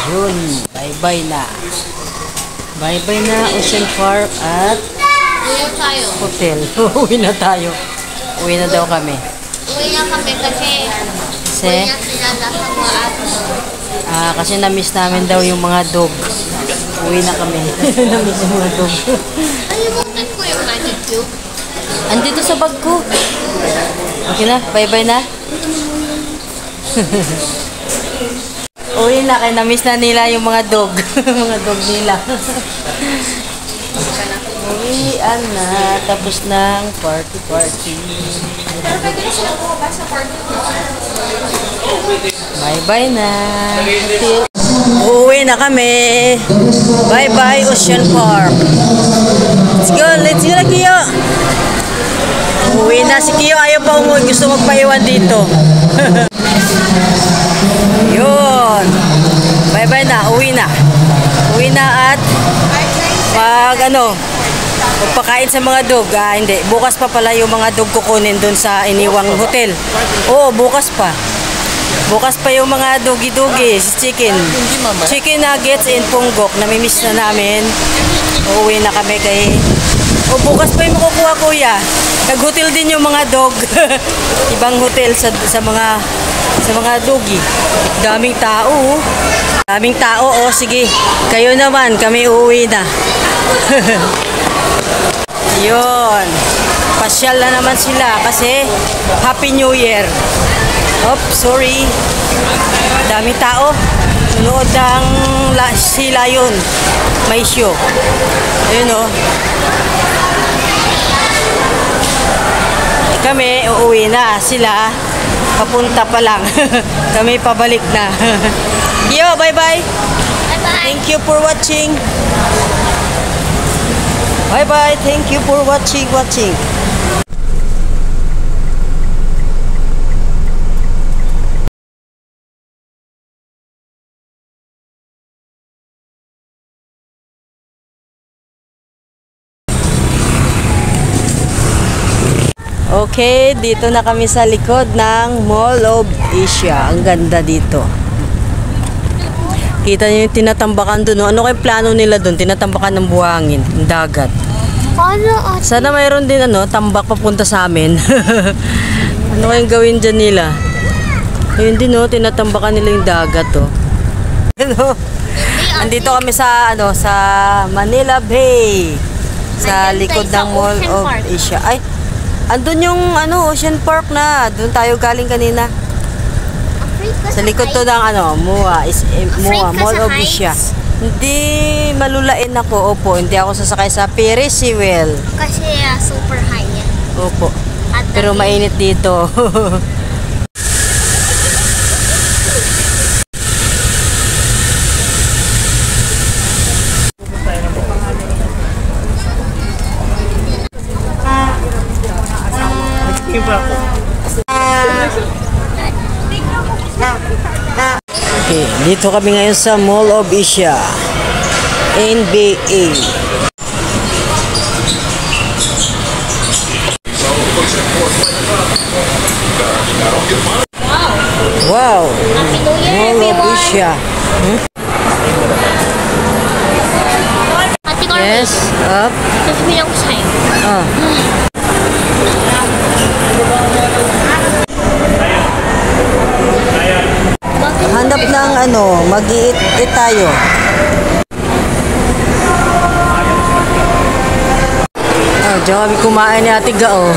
Yun, bye-bye na. Bye-bye na Ocean Park at hotel. Uwi na tayo. Uwi na daw kami. Uwi na kami kasi uwi na sila nasa mga ato. Kasi na-miss namin daw yung mga dog. Uwi na kami. Na-miss yung mga dog. Nalimutan ko yung magic cube. Andito sa bag ko. Okay na? Bye-bye na? Uwi na, kaya na-miss na nila yung mga dog. Mga dog nila. Uwian na. Tapos ng party-party. Pero pwede na sila bumaba sa party. Bye-bye na. Uuwi na kami. Bye-bye Ocean Park. Let's go. Let's go na, Kiyo. Uuwi na si Kiyo. Ayaw pa umuwi. Gusto magpaiwan dito. Yun. Bye-bye na. Uwi na. Uwi na at magpakain sa mga dog. Hindi. Bukas pa pala yung mga dog kukunin dun sa iniwang hotel. Oo, bukas pa. Bukas pa yung mga dogi-dogi, chicken. Chicken nuggets and punggok. Namimiss na namin. Uuwi na kami kay... bukas pa yung makukuha, kuya. Nag-hotel din yung mga dog. Ibang hotel sa mga dogi. Daming tao. Daming tao. Sige. Kayo naman. Kami uuwi na. Yun. Pasyal na naman sila kasi Happy New Year. Sorry. Dami tao. Nunood ng si Lion. May show. Ayun o. Kami, uuwi na. Sila, papunta pa lang. Kami pabalik na. Yo, bye-bye. Bye-bye. Thank you for watching. Bye-bye. Thank you for watching. Okay, dito na kami sa likod ng Mall of Asia. Ang ganda dito. Kita niyo yung tinatambakan doon. Ano kayong plano nila doon? Tinatambakan ng buhangin, ng dagat. Sana mayroon din tambak papunta sa amin. Ano kayong gawin dyan nila? Ayun din tinatambakan nila yung dagat Andito kami sa sa Manila Bay. Sa likod ng Mall of Asia. Ay, andun yung Ocean Park na. Doon tayo galing kanina. Sa likod to ng MOA Mall of Asia. Hindi malulain ako. Opo, hindi ako sasakay sa Ferris wheel. Kasi super high yan. Opo. Pero mainit dito. Okay, dito kami ngayon sa Mall of Asia, NBA. Wow! Mall of Asia. Yes, up. Sasabihin ko sa'yo. Hanap ng mag-iit tayo. Diyan kami kumain ni Ate Gao.